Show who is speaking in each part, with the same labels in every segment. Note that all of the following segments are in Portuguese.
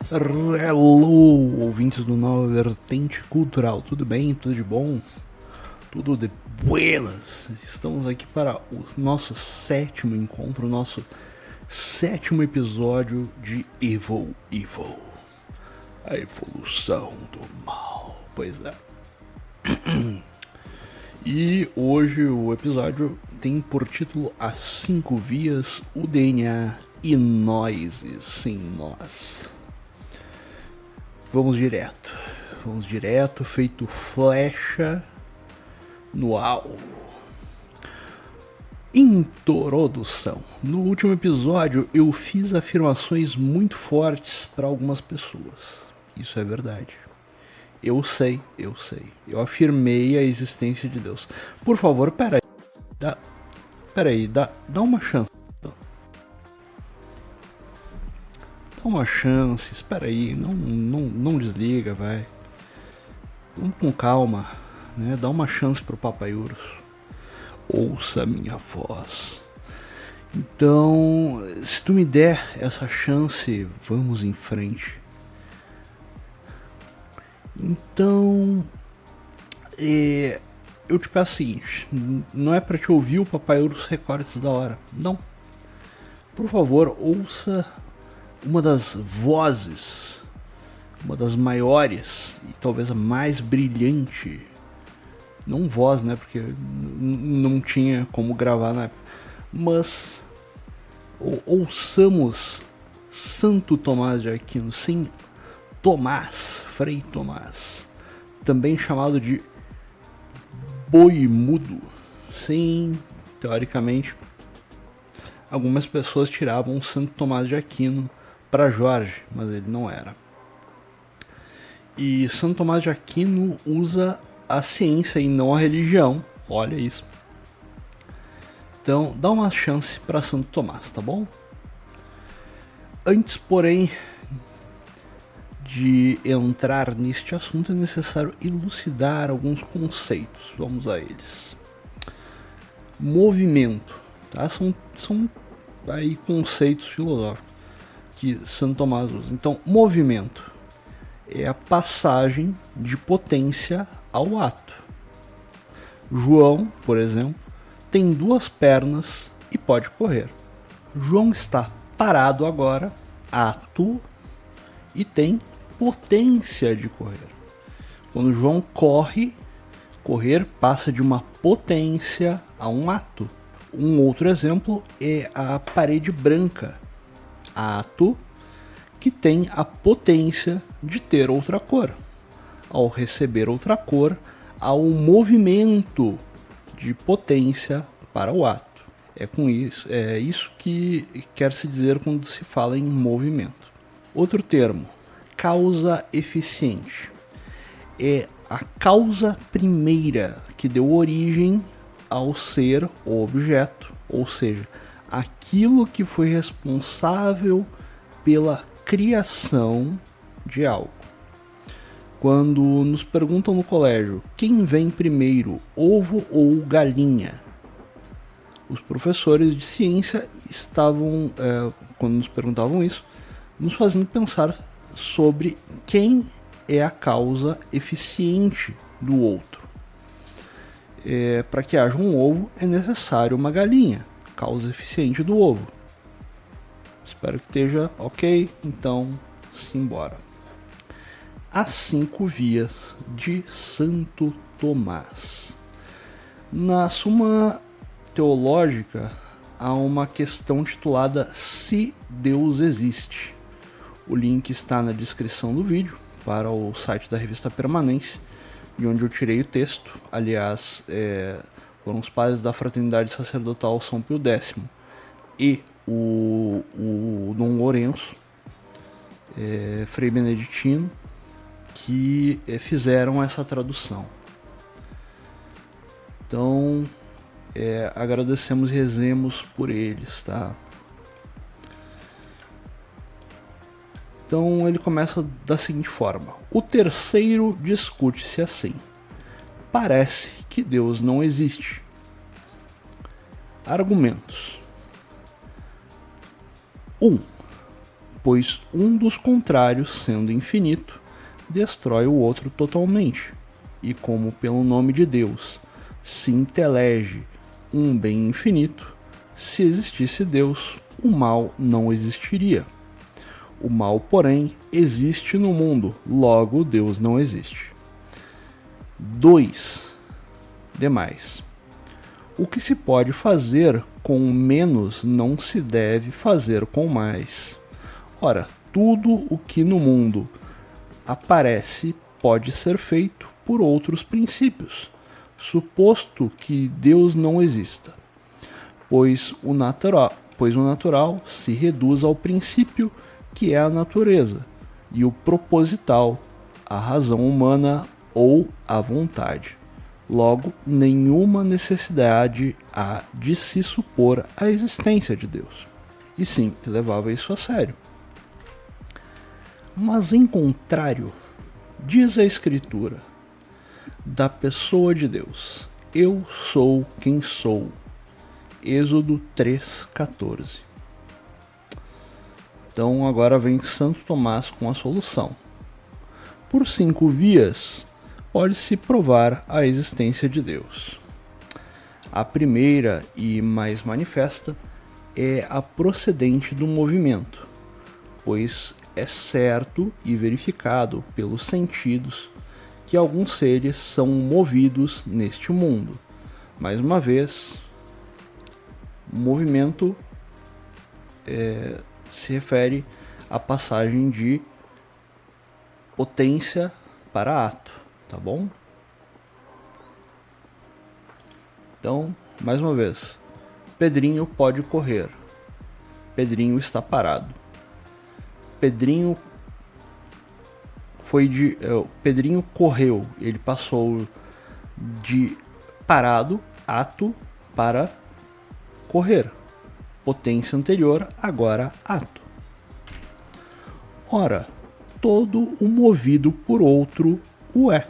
Speaker 1: Hello, ouvintes do Nova Vertente Cultural, tudo bem? Tudo de bom? Tudo de buenas? Estamos aqui para o nosso sétimo encontro, o nosso sétimo episódio de Evil, a evolução do mal. Pois é. E hoje o episódio tem por título As 5 Vias, o DNA e nós, sem nós. Vamos direto, feito flecha no alvo. Introdução. No último episódio eu fiz afirmações muito fortes para algumas pessoas. Isso é verdade. Eu sei. Eu afirmei a existência de Deus. Por favor, peraí, dá uma chance. Dá uma chance, espera aí, não desliga, vai. Vamos com calma, né? Dá uma chance pro Papai Urso. Ouça a minha voz. Então, se tu me der essa chance, vamos em frente. Então, eu te peço o seguinte, não é pra te ouvir o Papai Urso recortes da hora, não. Por favor, ouça uma das vozes, uma das maiores e talvez a mais brilhante, não voz, né, porque não tinha como gravar na época, mas ouçamos Santo Tomás de Aquino, sim, Tomás, Frei Tomás, também chamado de Boi Mudo. Sim, teoricamente, algumas pessoas tiravam Santo Tomás de Aquino para Jorge, mas ele não era. E Santo Tomás de Aquino usa a ciência e não a religião. Olha isso. Então, dá uma chance para Santo Tomás, tá bom? Antes, porém, de entrar neste assunto, é necessário elucidar alguns conceitos. Vamos a eles. Movimento, tá? São aí conceitos filosóficos que Santo Tomás usa. Então, movimento é a passagem de potência ao ato. João, por exemplo, tem 2 pernas e pode correr. João está parado agora, ato, e tem potência de correr. Quando João corre, correr passa de uma potência a um ato. Um outro exemplo é a parede branca, ato, que tem a potência de ter outra cor. Ao receber outra cor, há um movimento de potência para o ato. É isso que quer se dizer quando se fala em movimento. Outro termo, causa eficiente. É a causa primeira que deu origem ao ser o objeto, ou seja, aquilo que foi responsável pela criação de algo. Quando nos perguntam no colégio quem vem primeiro, ovo ou galinha, os professores de ciência estavam, quando nos perguntavam isso, nos fazendo pensar sobre quem é a causa eficiente do outro. Para que haja um ovo é necessário uma galinha, causa eficiente do ovo. Espero que esteja ok, então simbora. As 5 vias de Santo Tomás. Na Suma Teológica há uma questão titulada Se Deus Existe. O link está na descrição do vídeo para o site da Revista Permanência, de onde eu tirei o texto. Aliás, foram os padres da Fraternidade Sacerdotal São Pio X e o Dom Lourenço, Frei Beneditino, que fizeram essa tradução. Então, agradecemos e rezemos por eles, tá? Então ele começa da seguinte forma: o terceiro discute-se assim: parece que Deus não existe. Argumentos: 1. pois um dos contrários, sendo infinito, destrói o outro totalmente. E como pelo nome de Deus se intelege um bem infinito, se existisse Deus, o mal não existiria. O mal, porém, existe no mundo, logo Deus não existe. 2. Demais. O que se pode fazer com menos não se deve fazer com mais. Ora, tudo o que no mundo aparece pode ser feito por outros princípios, suposto que Deus não exista, pois o natural se reduz ao princípio que é a natureza, e o proposital, a razão humana ou a vontade. Logo, nenhuma necessidade há de se supor a existência de Deus. E sim, levava isso a sério. Mas em contrário, diz a Escritura, da pessoa de Deus, eu sou quem sou. Êxodo 3,14. Então agora vem Santo Tomás com a solução. Por 5 vias, pode-se provar a existência de Deus. A primeira e mais manifesta é a procedente do movimento, pois é certo e verificado pelos sentidos que alguns seres são movidos neste mundo. Mais uma vez, o movimento se refere à passagem de potência para ato, tá bom? Então, mais uma vez, Pedrinho pode correr. Pedrinho está parado. Pedrinho correu, ele passou de parado, ato, para correr. Potência anterior, agora ato. Ora, todo o movido por outro o é,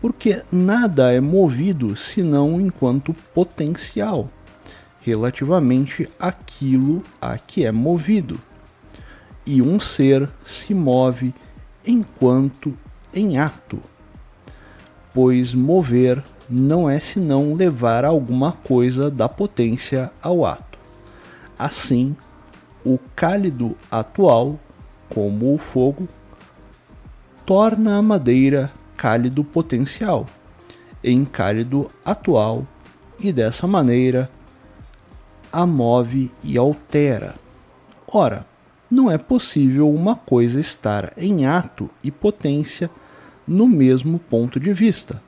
Speaker 1: porque nada é movido senão enquanto potencial, relativamente àquilo a que é movido. E um ser se move enquanto em ato, pois mover não é senão levar alguma coisa da potência ao ato. Assim, o cálido atual, como o fogo, torna a madeira cálido potencial em cálido atual e dessa maneira a move e altera. Ora, não é possível uma coisa estar em ato e potência no mesmo ponto de vista,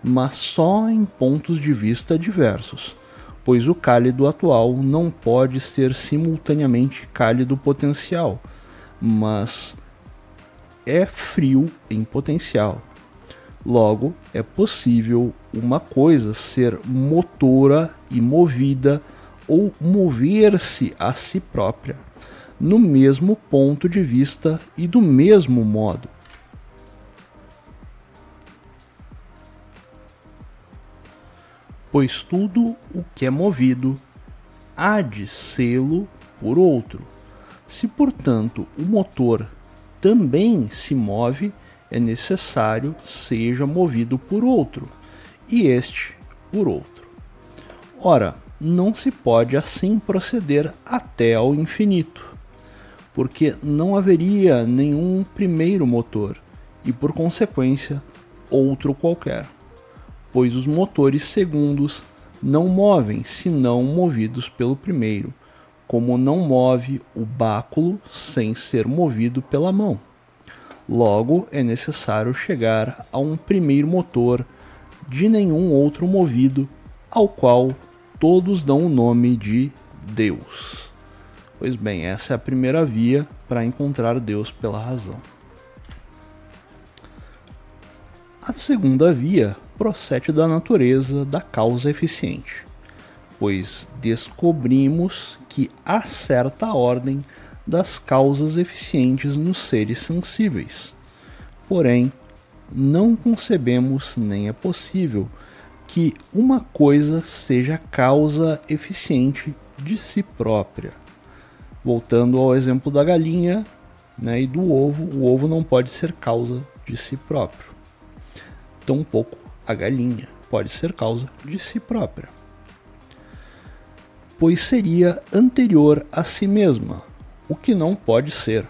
Speaker 1: mas só em pontos de vista diversos, pois o cálido atual não pode ser simultaneamente cálido potencial, mas é frio em potencial. Logo, é possível uma coisa ser motora e movida ou mover-se a si própria, no mesmo ponto de vista e do mesmo modo. Pois tudo o que é movido há de sê-lo por outro. Se, portanto, o motor também se move, é necessário seja movido por outro, e este por outro. Ora, não se pode assim proceder até ao infinito, porque não haveria nenhum primeiro motor, e por consequência, outro qualquer, pois os motores segundos não movem senão movidos pelo primeiro, como não move o báculo sem ser movido pela mão. Logo, é necessário chegar a um primeiro motor de nenhum outro movido, ao qual todos dão o nome de Deus. Pois bem, essa é a primeira via para encontrar Deus pela razão. A segunda via procede da natureza da causa eficiente, pois descobrimos que há certa ordem das causas eficientes nos seres sensíveis. Porém, não concebemos nem é possível que uma coisa seja causa eficiente de si própria. Voltando ao exemplo da galinha, né, e do ovo, o ovo não pode ser causa de si próprio. Tampouco a galinha pode ser causa de si própria, pois seria anterior a si mesma, o que não pode ser.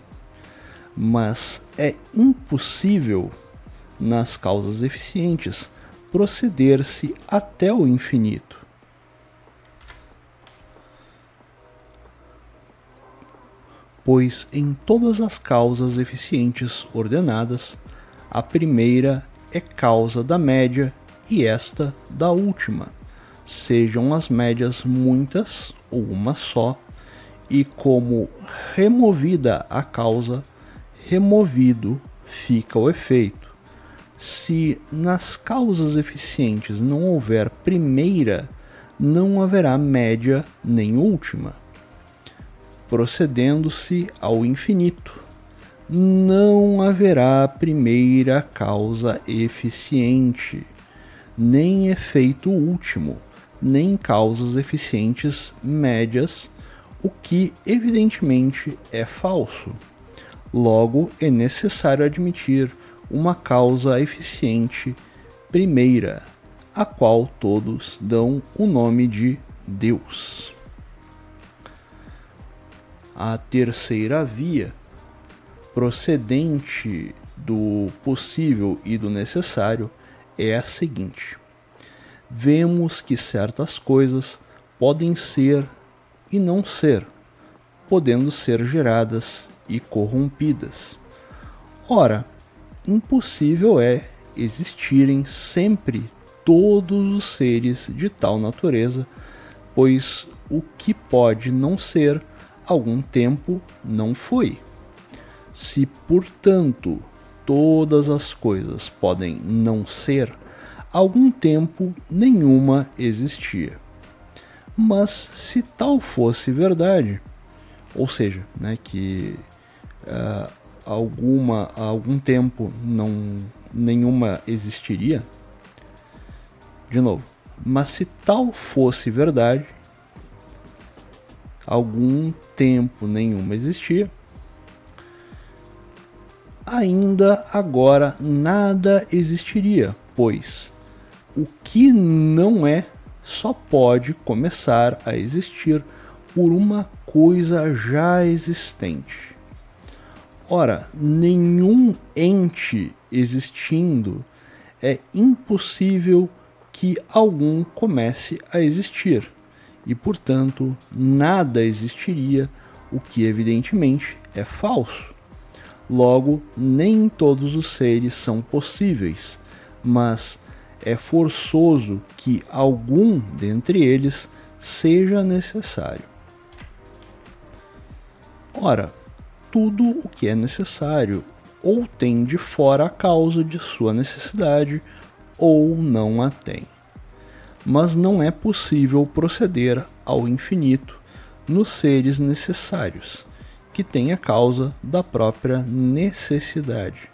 Speaker 1: Mas é impossível, nas causas eficientes, proceder-se até o infinito. Pois em todas as causas eficientes ordenadas, a primeira é causa da média e esta da última, sejam as médias muitas ou uma só, e como removida a causa, removido fica o efeito. Se nas causas eficientes não houver primeira, não haverá média nem última. Procedendo-se ao infinito, não haverá primeira causa eficiente, nem efeito último, nem causas eficientes médias, o que evidentemente é falso. Logo, é necessário admitir uma causa eficiente primeira, a qual todos dão o nome de Deus. A terceira via, procedente do possível e do necessário, é a seguinte: vemos que certas coisas podem ser e não ser, podendo ser geradas e corrompidas. Ora, impossível é existirem sempre todos os seres de tal natureza, pois o que pode não ser, algum tempo não foi. Se, portanto, todas as coisas podem não ser, algum tempo nenhuma existia. Mas se tal fosse verdade, ou seja, né, que algum tempo nenhuma existiria, de novo, mas se tal fosse verdade, algum tempo nenhuma existia, ainda agora nada existiria, pois o que não é só pode começar a existir por uma coisa já existente. Ora, nenhum ente existindo, é impossível que algum comece a existir, e portanto nada existiria, o que evidentemente é falso. Logo, nem todos os seres são possíveis, mas é forçoso que algum dentre eles seja necessário. Ora, tudo o que é necessário ou tem de fora a causa de sua necessidade, ou não a tem. Mas não é possível proceder ao infinito nos seres necessários, que têm a causa da própria necessidade,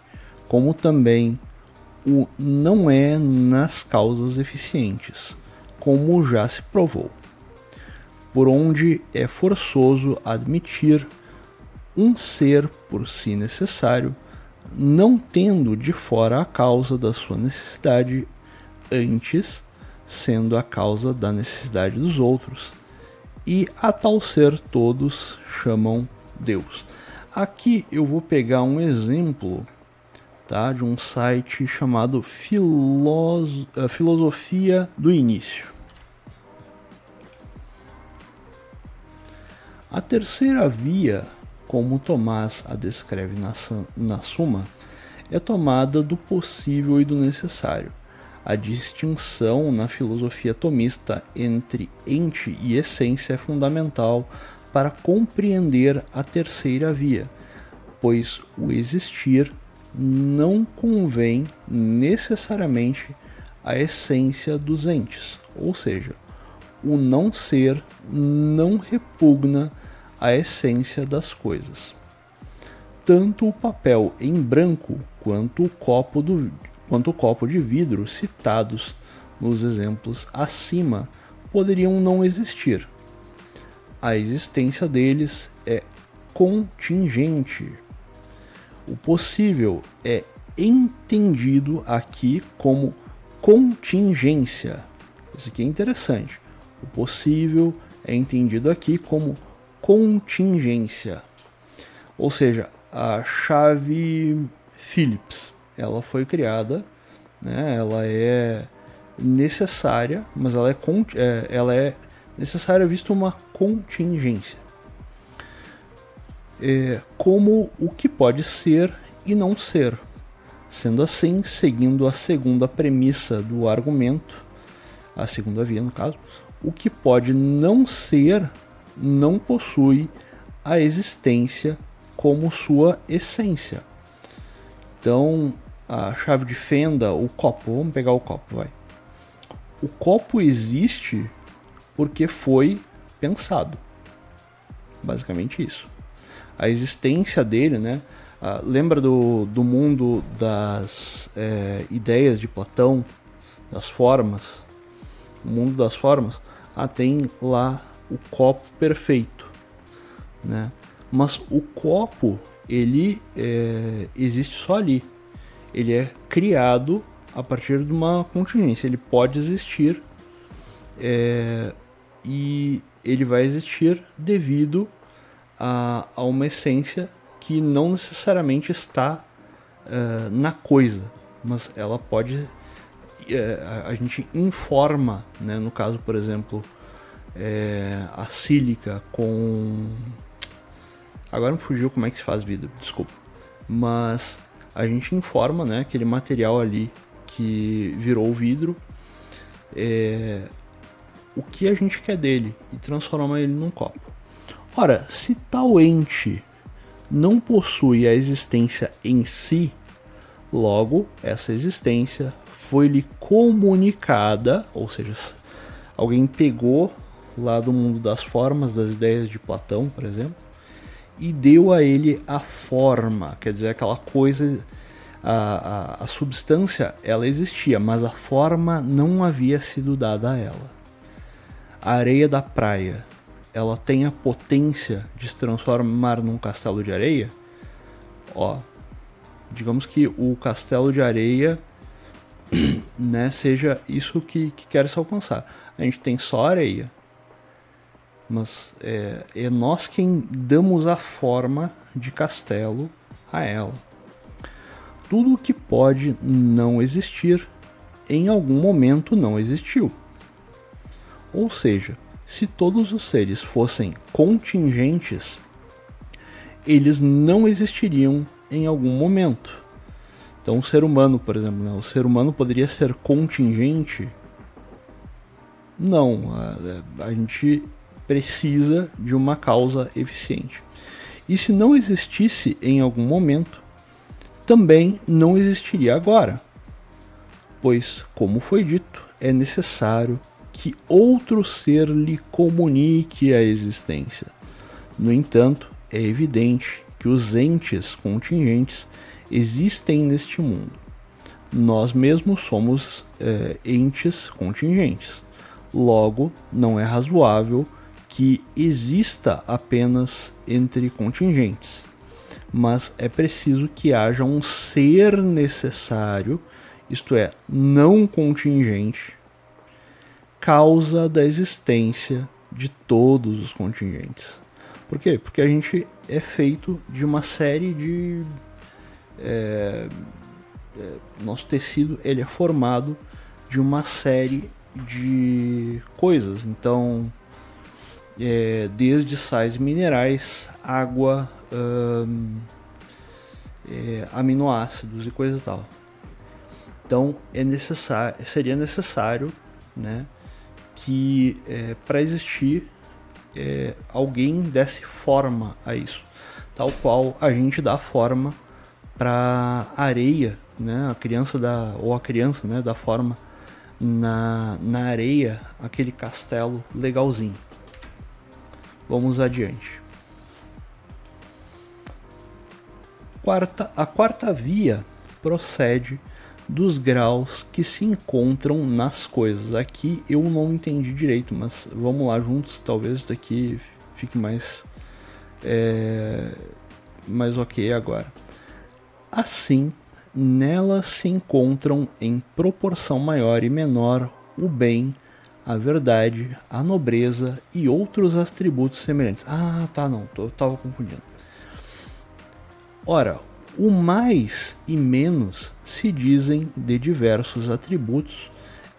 Speaker 1: como também o não é nas causas eficientes, como já se provou, por onde é forçoso admitir um ser por si necessário, não tendo de fora a causa da sua necessidade, antes sendo a causa da necessidade dos outros, e a tal ser todos chamam Deus. Aqui eu vou pegar um exemplo, tá, de um site chamado Filosofia do Início. A terceira via, como Tomás a descreve na Suma, é tomada do possível e do necessário. A distinção na filosofia tomista entre ente e essência é fundamental para compreender a terceira via, pois o existir não convém necessariamente à essência dos entes, ou seja, o não ser não repugna à essência das coisas. Tanto o papel em branco quanto o copo de vidro citados nos exemplos acima poderiam não existir. A existência deles é contingente. O possível é entendido aqui como contingência. Isso aqui é interessante. O possível é entendido aqui como contingência. Ou seja, a chave Phillips, ela foi criada, né, ela é necessária, mas ela é necessária visto uma contingência. Como o que pode ser e não ser. Sendo assim, seguindo a segunda premissa do argumento, a segunda via no caso, o que pode não ser não possui a existência como sua essência. Então, a chave de fenda, o copo, vamos pegar o copo, vai. O copo existe porque foi pensado. Basicamente isso. A existência dele, né? Lembra do mundo das ideias de Platão, das formas? O mundo das formas, tem lá o copo perfeito, né? Mas o copo, ele existe só ali. Ele é criado a partir de uma contingência. Ele pode existir e ele vai existir devido a uma essência que não necessariamente está na coisa, mas ela pode... a gente informa, né? No caso, por exemplo, a sílica com... Agora me fugiu como é que se faz vidro, desculpa. Mas a gente informa, né, aquele material ali que virou vidro, o que a gente quer dele e transforma ele num copo. Ora, se tal ente não possui a existência em si, logo essa existência foi-lhe comunicada, ou seja, alguém pegou lá do mundo das formas, das ideias de Platão, por exemplo, e deu a ele a forma, quer dizer, aquela coisa, a substância, ela existia, mas a forma não havia sido dada a ela. A areia da praia, ela tem a potência de se transformar num castelo de areia? Digamos que o castelo de areia, né, seja isso que quer se alcançar. A gente tem só areia, mas é nós quem damos a forma de castelo a ela. Tudo que pode não existir, em algum momento não existiu. Ou seja, se todos os seres fossem contingentes, eles não existiriam em algum momento. Então o ser humano, por exemplo, né? O ser humano poderia ser contingente? Não, a gente precisa de uma causa eficiente. E se não existisse em algum momento, também não existiria agora. Pois, como foi dito, é necessário que outro ser lhe comunique a existência. No entanto, é evidente que os entes contingentes existem neste mundo. Nós mesmos somos entes contingentes. Logo, não é razoável que exista apenas entre contingentes, mas é preciso que haja um ser necessário, isto é, não contingente, causa da existência de todos os contingentes. Por quê? Porque a gente é feito de uma série de... nosso tecido, ele é formado de uma série de coisas. Então, desde sais minerais, água, aminoácidos e coisa e tal. Então, seria necessário, né, que para existir alguém desse forma a isso, tal qual a gente dá forma para areia, né? A criança né, dá forma na areia, aquele castelo legalzinho. Vamos adiante. A quarta via procede dos graus que se encontram nas coisas. Aqui eu não entendi direito, mas vamos lá juntos, talvez daqui fique mais Mas ok agora. Assim, nela se encontram em proporção maior e menor o bem, a verdade, a nobreza e outros atributos semelhantes. Ah, tá, não, eu tava confundindo. Ora, o mais e menos se dizem de diversos atributos,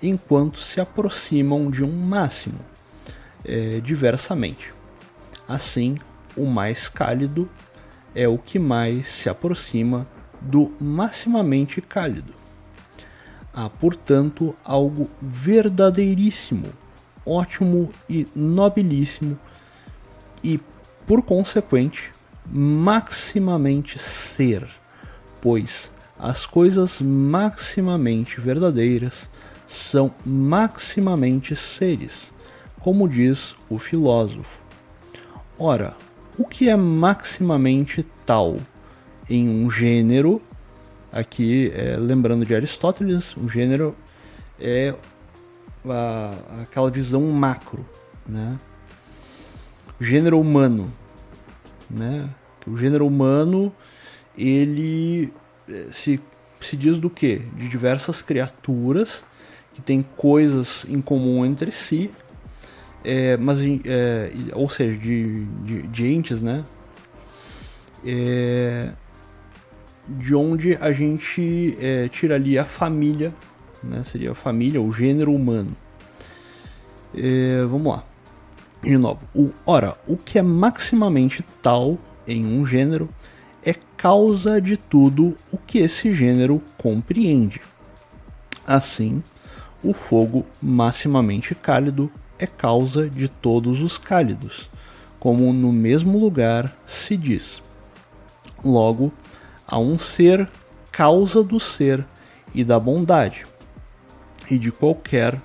Speaker 1: enquanto se aproximam de um máximo, diversamente. Assim, o mais cálido é o que mais se aproxima do maximamente cálido. Há, portanto, algo verdadeiríssimo, ótimo e nobilíssimo e, por consequente, maximamente ser, pois as coisas maximamente verdadeiras são maximamente seres, como diz o filósofo. Ora, o que é maximamente tal em um gênero, aqui lembrando de Aristóteles, um gênero é aquela visão macro, né? O gênero humano, né? O gênero humano, ele se diz do quê? De diversas criaturas que têm coisas em comum entre si, ou seja, de entes, né? De onde a gente tira ali a família, né? Seria a família, o gênero humano. Vamos lá. De novo. Ora, o que é maximamente tal em um gênero é causa de tudo o que esse gênero compreende. Assim, o fogo maximamente cálido é causa de todos os cálidos, como no mesmo lugar se diz. Logo, há um ser causa do ser e da bondade, e de qualquer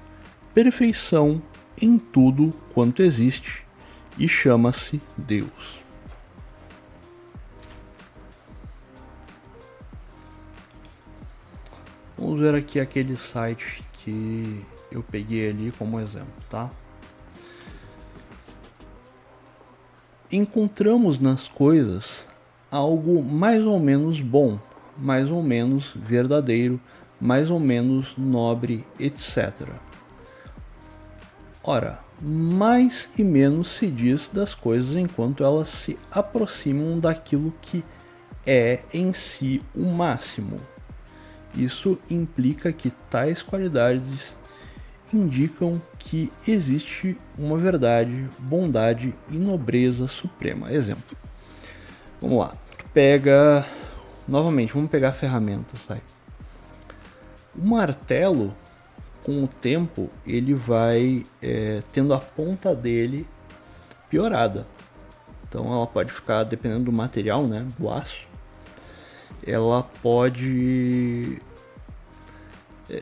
Speaker 1: perfeição em tudo quanto existe, e chama-se Deus. Vamos ver aqui aquele site que eu peguei ali como exemplo, tá? Encontramos nas coisas algo mais ou menos bom, mais ou menos verdadeiro, mais ou menos nobre, etc. Ora, mais e menos se diz das coisas enquanto elas se aproximam daquilo que é em si o máximo. Isso implica que tais qualidades indicam que existe uma verdade, bondade e nobreza suprema. Exemplo. Vamos lá. Novamente, vamos pegar ferramentas, vai. O martelo, com o tempo, ele vai tendo a ponta dele piorada. Então ela pode ficar, dependendo do material, né, do aço, ela pode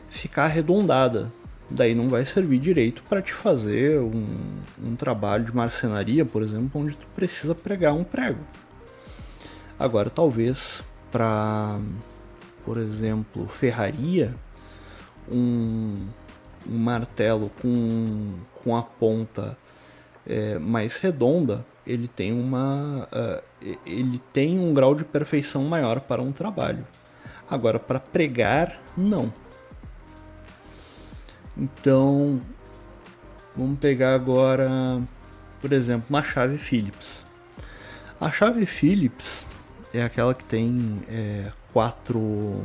Speaker 1: ficar arredondada. Daí não vai servir direito para te fazer um trabalho de marcenaria, por exemplo, onde tu precisa pregar um prego. Agora, talvez para, por exemplo, ferraria, um martelo com a ponta mais redonda, ele tem um grau de perfeição maior para um trabalho. Agora, para pregar, não. Então, vamos pegar agora, por exemplo, uma chave Phillips. A chave Phillips é aquela que tem quatro...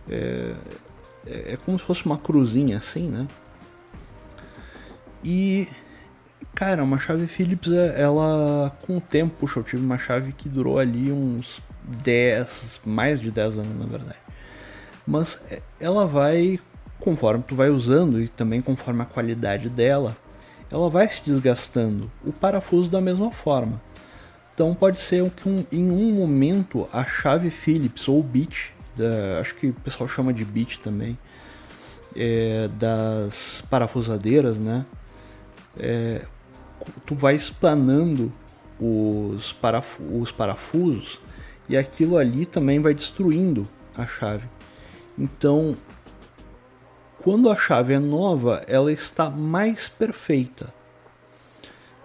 Speaker 1: É como se fosse uma cruzinha assim, né? E, cara, uma chave Phillips, ela com o tempo, puxa, eu tive uma chave que durou ali uns mais de 10 anos, na verdade. Mas ela vai, conforme tu vai usando e também conforme a qualidade dela, ela vai se desgastando. O parafuso da mesma forma. Então pode ser que em um momento a chave Phillips ou bit, acho que o pessoal chama de bit também, das parafusadeiras, né? Tu vai espanando os parafusos e aquilo ali também vai destruindo a chave. Então, quando a chave é nova, ela está mais perfeita.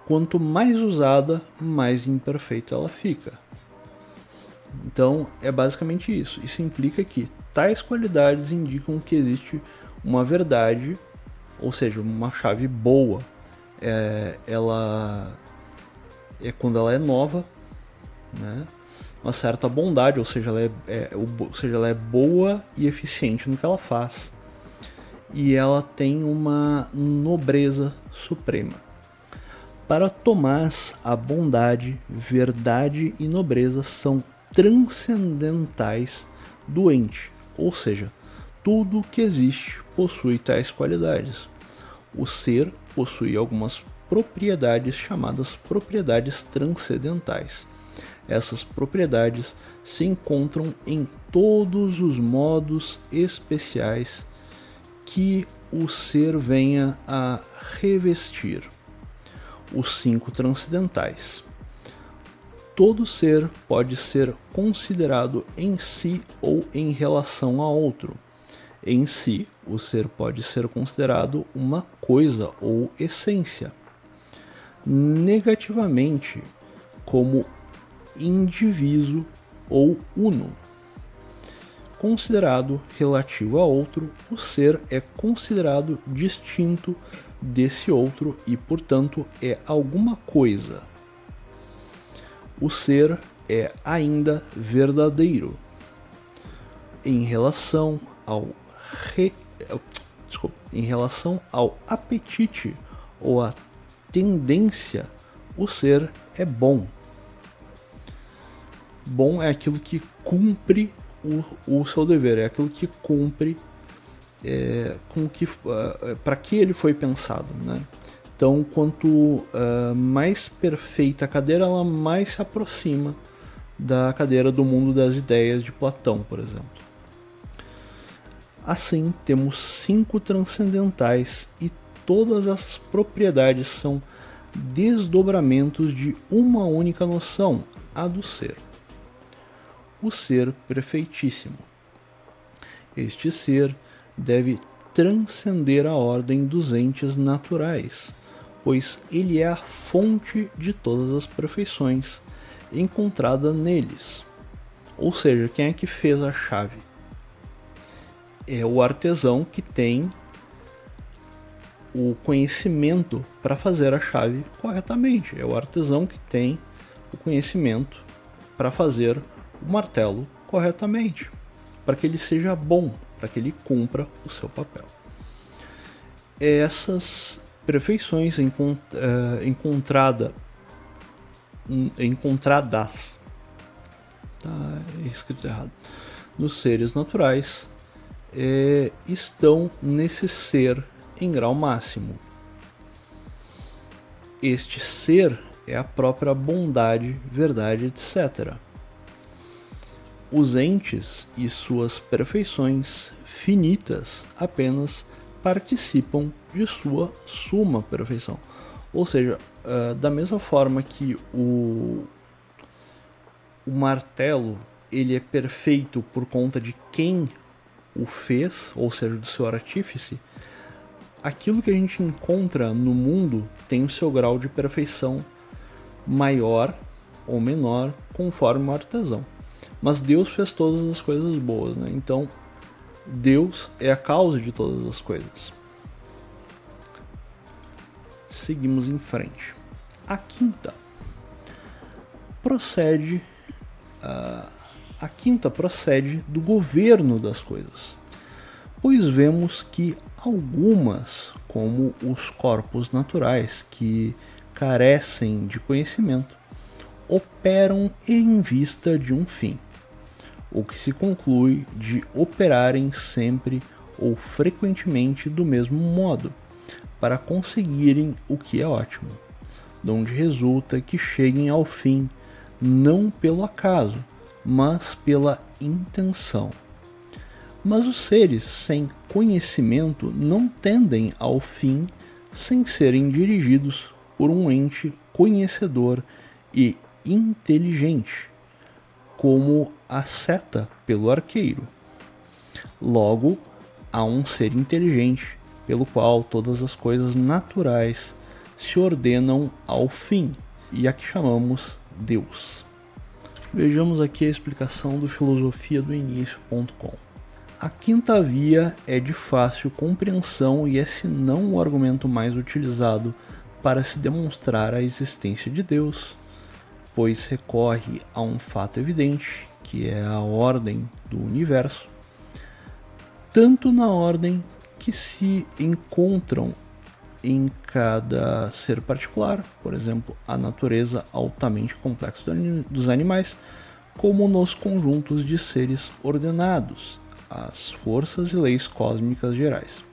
Speaker 1: quanto mais usada, mais imperfeita ela fica. Então é basicamente isso. Isso implica que tais qualidades indicam que existe uma verdade, ou seja, uma chave boa. Ela é quando ela é nova, né? Uma certa bondade, ou seja, ela é boa e eficiente no que ela faz. E ela tem uma nobreza suprema. Para Tomás, a bondade, verdade e nobreza são transcendentais do ente, ou seja, tudo que existe possui tais qualidades. O ser possui algumas propriedades chamadas propriedades transcendentais. Essas propriedades se encontram em todos os modos especiais que o ser venha a revestir. Os 5 transcendentais. Todo ser pode ser considerado em si ou em relação a outro. Em si, o ser pode ser considerado uma coisa ou essência. Negativamente, como indivíduo ou uno. Considerado relativo a outro, o ser é considerado distinto desse outro e, portanto, é alguma coisa. O ser é ainda verdadeiro em relação ao apetite ou à tendência. O ser é bom. Bom é aquilo que cumpre o seu dever, é aquilo que cumpre para que ele foi pensado, né? Então, quanto mais perfeita a cadeira, ela mais se aproxima da cadeira do mundo das ideias de Platão, por exemplo. Assim, temos 5 transcendentais e todas essas propriedades são desdobramentos de uma única noção, a do ser. O ser perfeitíssimo. Este ser deve transcender a ordem dos entes naturais, pois ele é a fonte de todas as perfeições encontrada neles. Ou seja, quem é que fez a chave? É o artesão que tem o conhecimento para fazer a chave corretamente. É o artesão que tem o conhecimento para fazer o martelo corretamente, para que ele seja bom, para que ele cumpra o seu papel. Essas perfeições encontradas, tá escrito errado, nos seres naturais estão nesse ser em grau máximo. Este ser é a própria bondade, verdade, etc. Os entes e suas perfeições finitas apenas participam de sua suma perfeição. Ou seja, da mesma forma que o martelo ele é perfeito por conta de quem o fez, ou seja, do seu artífice, aquilo que a gente encontra no mundo tem o seu grau de perfeição maior ou menor conforme o artesão. Mas Deus fez todas as coisas boas, né? Então Deus é a causa de todas as coisas. Seguimos em frente. A quinta procede do governo das coisas, pois vemos que algumas, como os corpos naturais que carecem de conhecimento, operam em vista de um fim, o que se conclui de operarem sempre ou frequentemente do mesmo modo, para conseguirem o que é ótimo, donde resulta que cheguem ao fim não pelo acaso, mas pela intenção. Mas os seres sem conhecimento não tendem ao fim sem serem dirigidos por um ente conhecedor e inteligente, como a seta pelo arqueiro. Logo, há um ser inteligente pelo qual todas as coisas naturais se ordenam ao fim, e a que chamamos Deus. Vejamos aqui a explicação do filosofiadoinício.com. A quinta via é de fácil compreensão e é, se não o argumento mais utilizado para se demonstrar a existência de Deus, pois recorre a um fato evidente, que é a ordem do universo, tanto na ordem que se encontram em cada ser particular, por exemplo, a natureza altamente complexa dos animais, como nos conjuntos de seres ordenados, as forças e leis cósmicas gerais.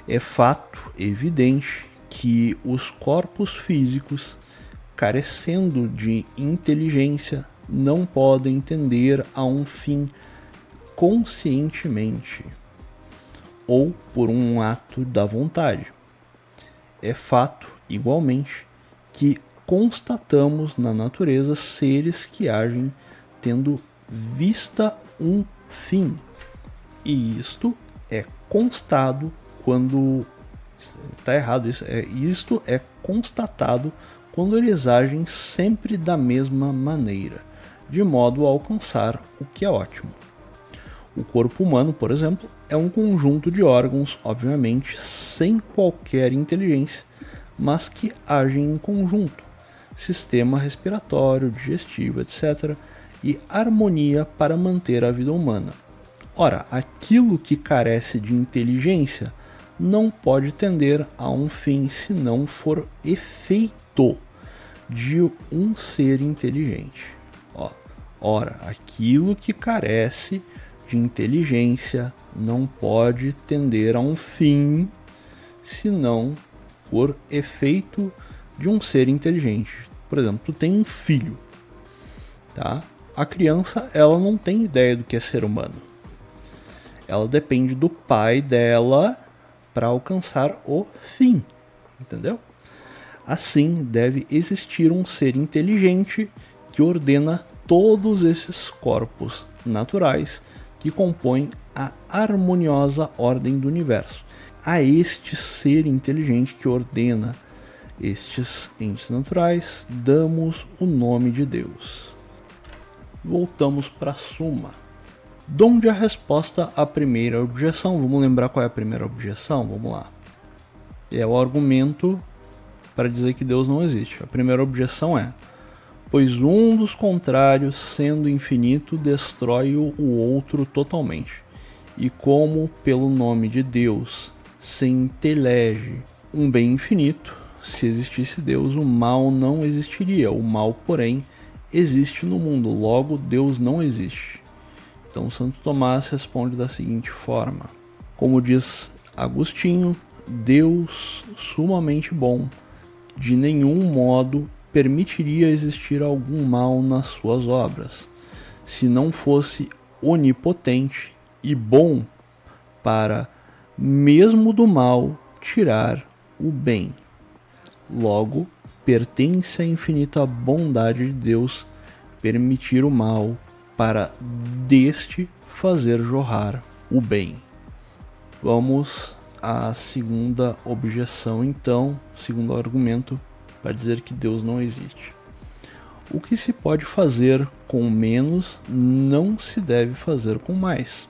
Speaker 1: É fato evidente que os corpos físicos, carecendo de inteligência, não podem tender a um fim conscientemente ou por um ato da vontade. É fato, igualmente, que constatamos na natureza seres que agem tendo vista um fim. E isto é constatado quando... Está errado isso. Isto é constatado quando eles agem sempre da mesma maneira, de modo a alcançar o que é ótimo. O corpo humano, por exemplo, é um conjunto de órgãos, obviamente, sem qualquer inteligência, mas que agem em conjunto, sistema respiratório, digestivo, etc., e harmonia para manter a vida humana. Ora, aquilo que carece de inteligência não pode tender a um fim se não for efeito de um ser inteligente. Ora, aquilo que carece de inteligência não pode tender a um fim senão por efeito de um ser inteligente. Por exemplo, tu tem um filho, tá? A criança, ela não tem ideia do que é ser humano. Ela depende do pai dela para alcançar o fim, entendeu? Assim, deve existir um ser inteligente que ordena todos esses corpos naturais que compõem a harmoniosa ordem do universo. A este ser inteligente que ordena estes entes naturais, damos o nome de Deus. Voltamos para a Suma. Donde a resposta à primeira objeção. Vamos lembrar qual é a primeira objeção? Vamos lá. É o argumento para dizer que Deus não existe. A primeira objeção é: pois um dos contrários, sendo infinito, destrói o outro totalmente. E como, pelo nome de Deus, se intelege um bem infinito, se existisse Deus, o mal não existiria. O mal, porém, existe no mundo, logo Deus não existe. Então Santo Tomás responde da seguinte forma: como diz Agostinho, Deus sumamente bom, de nenhum modo permitiria existir algum mal nas suas obras, se não fosse onipotente e bom para, mesmo do mal, tirar o bem. Logo, pertence à infinita bondade de Deus permitir o mal para deste fazer jorrar o bem. Vamos à segunda objeção, então, segundo argumento, para dizer que Deus não existe. O que se pode fazer com menos não se deve fazer com mais.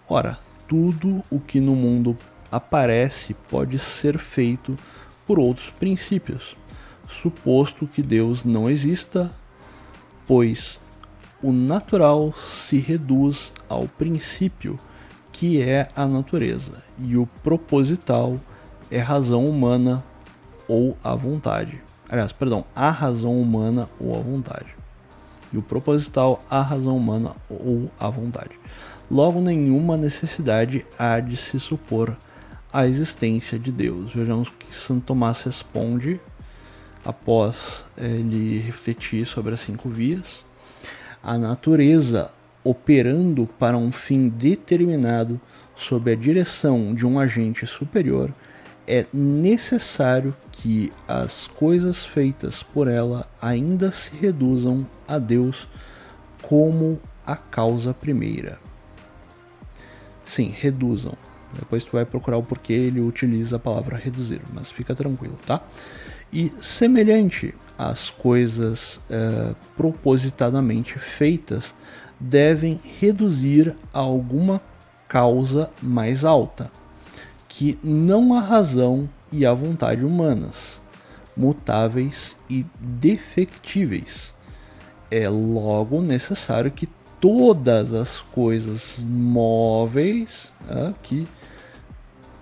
Speaker 1: Ora, tudo o que no mundo aparece pode ser feito por outros princípios, suposto que Deus não exista, pois o natural se reduz ao princípio, que é a natureza, e o proposital é razão humana ou a vontade. A razão humana ou a vontade. E o proposital, a razão humana ou a vontade. Logo, nenhuma necessidade há de se supor a existência de Deus. Vejamos o que Santo Tomás responde após ele refletir sobre as 5 vias. A natureza, operando para um fim determinado sob a direção de um agente superior, é necessário que as coisas feitas por ela ainda se reduzam a Deus como a causa primeira. Sim, reduzam. Depois tu vai procurar o porquê ele utiliza a palavra reduzir, mas fica tranquilo, tá? E semelhante às coisas propositadamente feitas, devem reduzir a alguma causa mais alta, que não a razão e a vontade humanas, mutáveis e defectíveis. É logo necessário que todas as coisas móveis que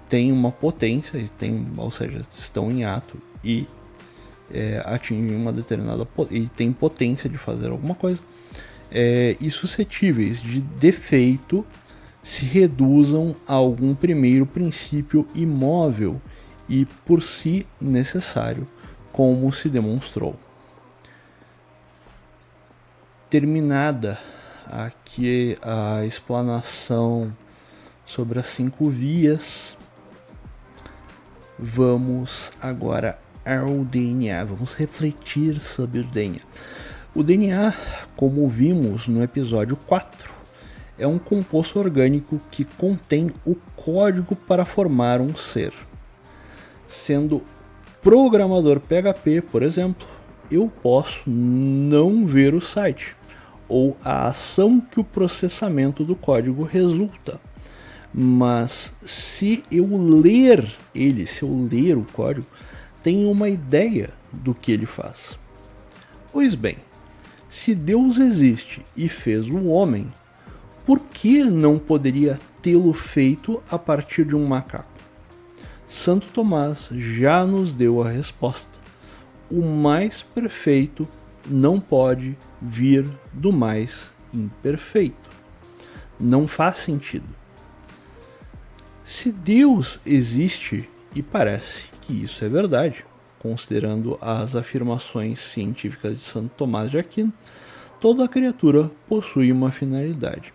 Speaker 1: têm uma potência, ou seja, estão em ato e atingem uma determinada e têm potência de fazer alguma coisa, e suscetíveis de defeito se reduzam a algum primeiro princípio imóvel e por si necessário, como se demonstrou. Terminada aqui a explanação sobre as 5 vias, vamos agora ao DNA, vamos refletir sobre o DNA. O DNA, como vimos no episódio 4, é um composto orgânico que contém o código para formar um ser. Sendo programador PHP, por exemplo, eu posso não ver o site ou a ação que o processamento do código resulta. Mas se eu ler ele, se eu ler o código, tenho uma ideia do que ele faz. Pois bem, se Deus existe e fez o homem, por que não poderia tê-lo feito a partir de um macaco? Santo Tomás já nos deu a resposta. O mais perfeito não pode vir do mais imperfeito. Não faz sentido. Se Deus existe, e parece que isso é verdade, considerando as afirmações científicas de Santo Tomás de Aquino, toda criatura possui uma finalidade.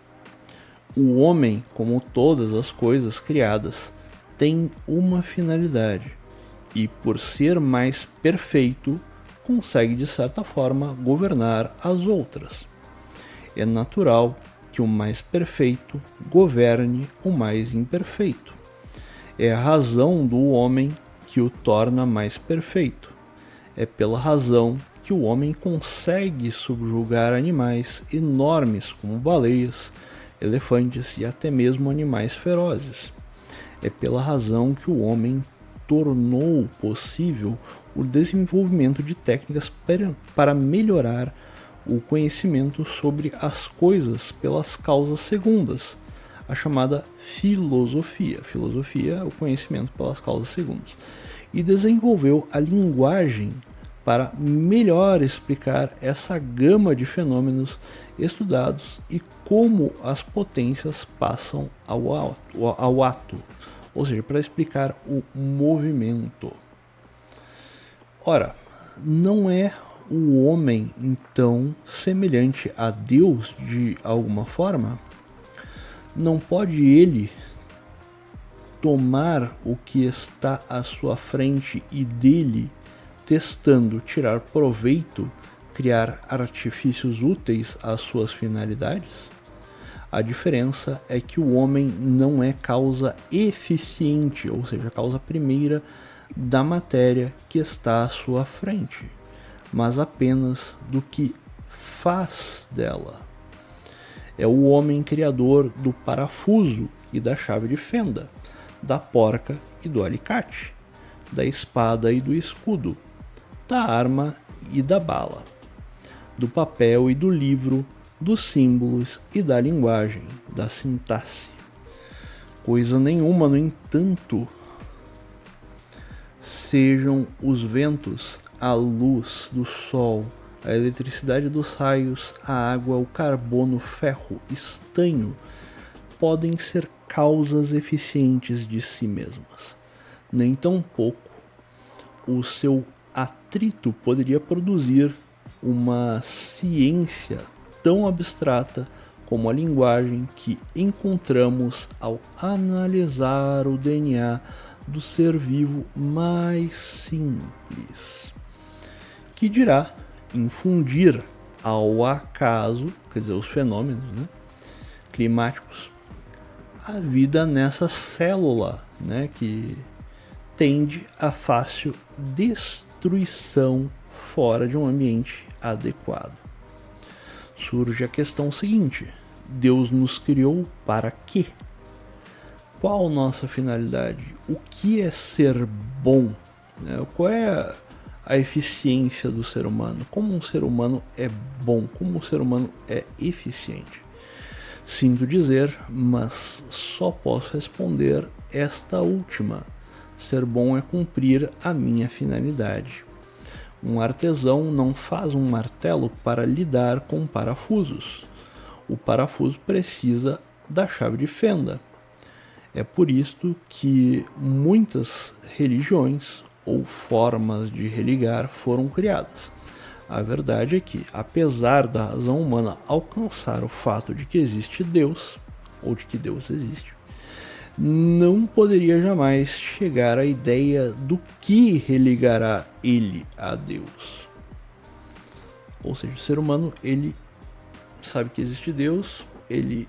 Speaker 1: O homem, como todas as coisas criadas, tem uma finalidade e, por ser mais perfeito, consegue de certa forma governar as outras. É natural que o mais perfeito governe o mais imperfeito. É a razão do homem que o torna mais perfeito. É pela razão que o homem consegue subjugar animais enormes como baleias, elefantes e até mesmo animais ferozes. É pela razão que o homem tornou possível o desenvolvimento de técnicas para melhorar o conhecimento sobre as coisas pelas causas segundas, a chamada filosofia. Filosofia é o conhecimento pelas causas segundas. E desenvolveu a linguagem para melhor explicar essa gama de fenômenos estudados e como as potências passam ao ato, ou seja, para explicar o movimento. Ora, não é o homem, então, semelhante a Deus de alguma forma? Não pode ele tomar o que está à sua frente e dele, testando tirar proveito, criar artifícios úteis às suas finalidades? A diferença é que o homem não é causa eficiente, ou seja, a causa primeira da matéria que está à sua frente, mas apenas do que faz dela. É o homem criador do parafuso e da chave de fenda, da porca e do alicate, da espada e do escudo, da arma e da bala, do papel e do livro, dos símbolos e da linguagem, da sintaxe. Coisa nenhuma, no entanto, sejam os ventos, a luz do sol, a eletricidade dos raios, a água, o carbono, o ferro, estanho, podem ser causas eficientes de si mesmas. Nem tampouco o seu atrito poderia produzir uma ciência tão abstrata como a linguagem que encontramos ao analisar o DNA do ser vivo mais simples. Que dirá infundir ao acaso, quer dizer, os fenômenos climáticos, a vida nessa célula, né, que tende a fácil destruição fora de um ambiente adequado. Surge a questão seguinte: Deus nos criou para quê? Qual nossa finalidade? O que é ser bom? Qual é a eficiência do ser humano? Como um ser humano é bom? Como um ser humano é eficiente? Sinto dizer, mas só posso responder esta última. Ser bom é cumprir a minha finalidade. Um artesão não faz um martelo para lidar com parafusos. O parafuso precisa da chave de fenda. É por isto que muitas religiões ou formas de religar foram criadas. A verdade é que, apesar da razão humana alcançar o fato de que existe Deus, ou de que Deus existe, não poderia jamais chegar à ideia do que religará ele a Deus. Ou seja, o ser humano, ele sabe que existe Deus, ele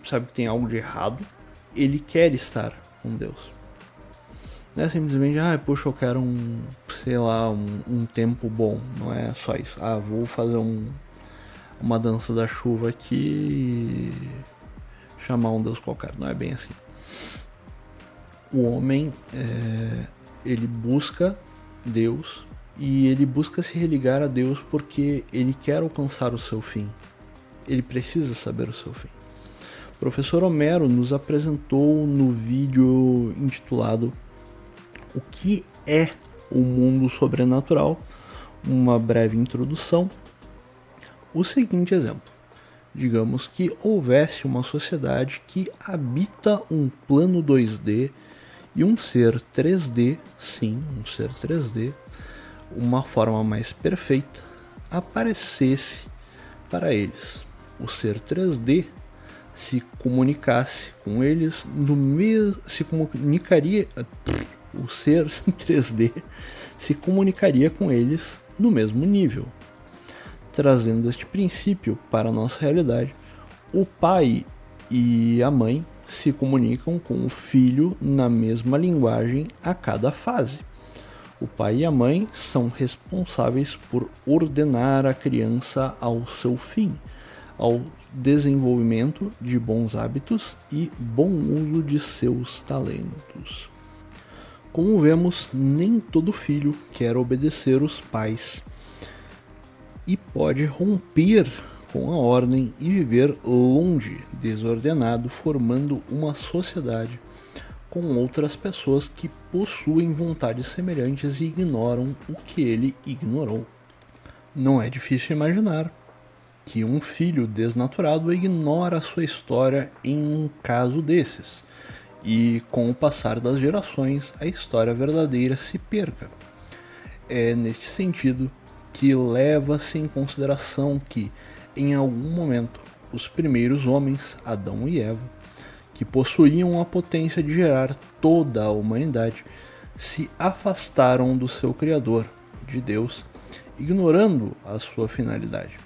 Speaker 1: sabe que tem algo de errado, ele quer estar com Deus. Não é simplesmente, puxa, eu quero um tempo bom. Não é só isso. Vou fazer uma dança da chuva aqui e chamar um Deus qualquer. Não é bem assim. O homem, ele busca Deus e ele busca se religar a Deus porque ele quer alcançar o seu fim. Ele precisa saber o seu fim. O professor Homero nos apresentou no vídeo intitulado O que é o mundo sobrenatural? Uma breve introdução. O seguinte exemplo: digamos que houvesse uma sociedade que habita um plano 2D e um ser 3D, sim, um ser 3D, uma forma mais perfeita, aparecesse para eles. O ser 3D se comunicasse com eles o ser 3D se comunicaria com eles no mesmo nível. Trazendo este princípio para a nossa realidade, o pai e a mãe se comunicam com o filho na mesma linguagem a cada fase. O pai e a mãe são responsáveis por ordenar a criança ao seu fim, ao desenvolvimento de bons hábitos e bom uso de seus talentos. Como vemos, nem todo filho quer obedecer os pais e pode romper com a ordem e viver longe, desordenado, formando uma sociedade com outras pessoas que possuem vontades semelhantes e ignoram o que ele ignorou. Não é difícil imaginar que um filho desnaturado ignora sua história em um caso desses, e com o passar das gerações a história verdadeira se perca. É neste sentido que leva-se em consideração que, em algum momento, os primeiros homens, Adão e Eva, que possuíam a potência de gerar toda a humanidade, se afastaram do seu Criador, de Deus, ignorando a sua finalidade.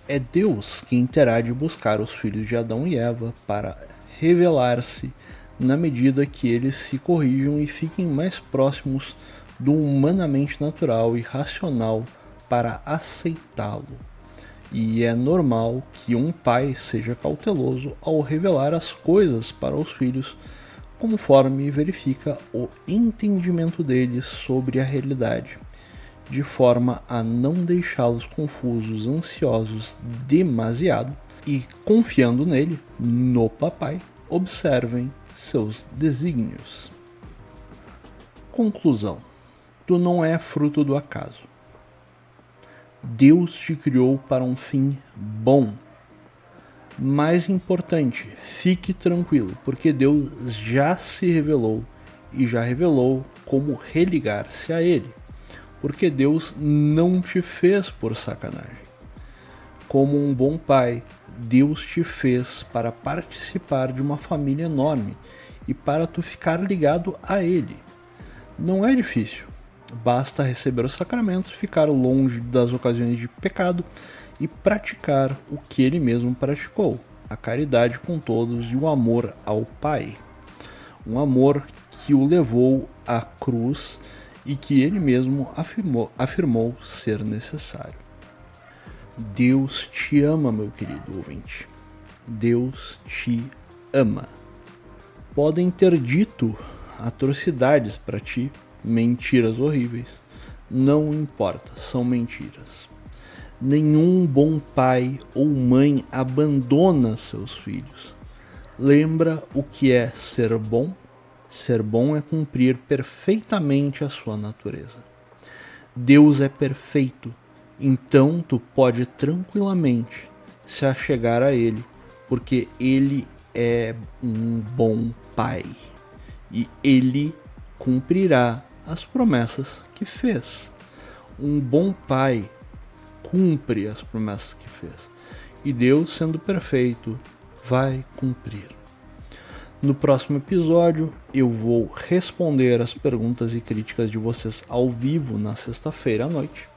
Speaker 1: É Deus quem terá de buscar os filhos de Adão e Eva para revelar-se na medida que eles se corrijam e fiquem mais próximos do humanamente natural e racional para aceitá-lo. E é normal que um pai seja cauteloso ao revelar as coisas para os filhos, conforme verifica o entendimento deles sobre a realidade, de forma a não deixá-los confusos, ansiosos demasiado, e, confiando nele, no papai, observem seus desígnios. Conclusão: tu não é fruto do acaso. Deus te criou para um fim bom. Mais importante, fique tranquilo, porque Deus já se revelou e já revelou como religar-se a Ele, porque Deus não te fez por sacanagem. Como um bom pai, Deus te fez para participar de uma família enorme e para tu ficar ligado a Ele. Não é difícil. Basta receber os sacramentos, ficar longe das ocasiões de pecado e praticar o que ele mesmo praticou. a caridade com todos e o amor ao Pai. Um amor que o levou à cruz e que ele mesmo afirmou ser necessário. Deus te ama, meu querido ouvinte. Deus te ama. Podem ter dito atrocidades para ti, mentiras horríveis. Não importa, são mentiras. Nenhum bom pai ou mãe abandona seus filhos. Lembra o que é ser bom? Ser bom é cumprir perfeitamente a sua natureza. Deus é perfeito, então tu pode tranquilamente se achegar a Ele, porque Ele é um bom pai e Ele cumprirá as promessas que fez. Um bom pai cumpre as promessas que fez. E Deus, sendo perfeito, vai cumprir. No próximo episódio, eu vou responder as perguntas e críticas de vocês ao vivo na sexta-feira à noite.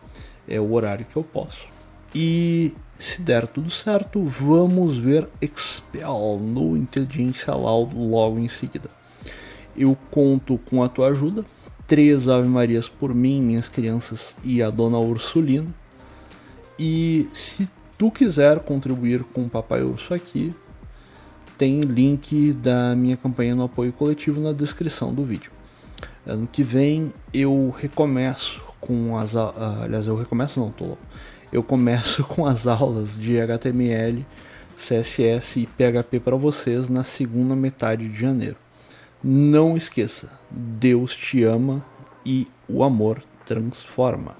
Speaker 1: É o horário que eu posso. E se der tudo certo, vamos ver Expel no Inteligência Loud logo em seguida. Eu conto com a tua ajuda. 3 Ave Marias por mim, minhas crianças e a Dona Ursulina. E se tu quiser contribuir com o Papai Urso aqui, tem link da minha campanha no apoio coletivo na descrição do vídeo. Ano que vem eu recomeço com as... Aliás, eu começo com as aulas de HTML, CSS e PHP para vocês na segunda metade de janeiro. Não esqueça, Deus te ama e o amor transforma.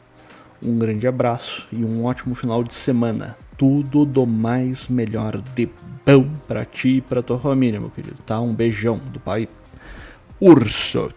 Speaker 1: Um grande abraço e um ótimo final de semana. Tudo do mais melhor de bom pra ti e pra tua família, meu querido, tá? Um beijão do pai Urso.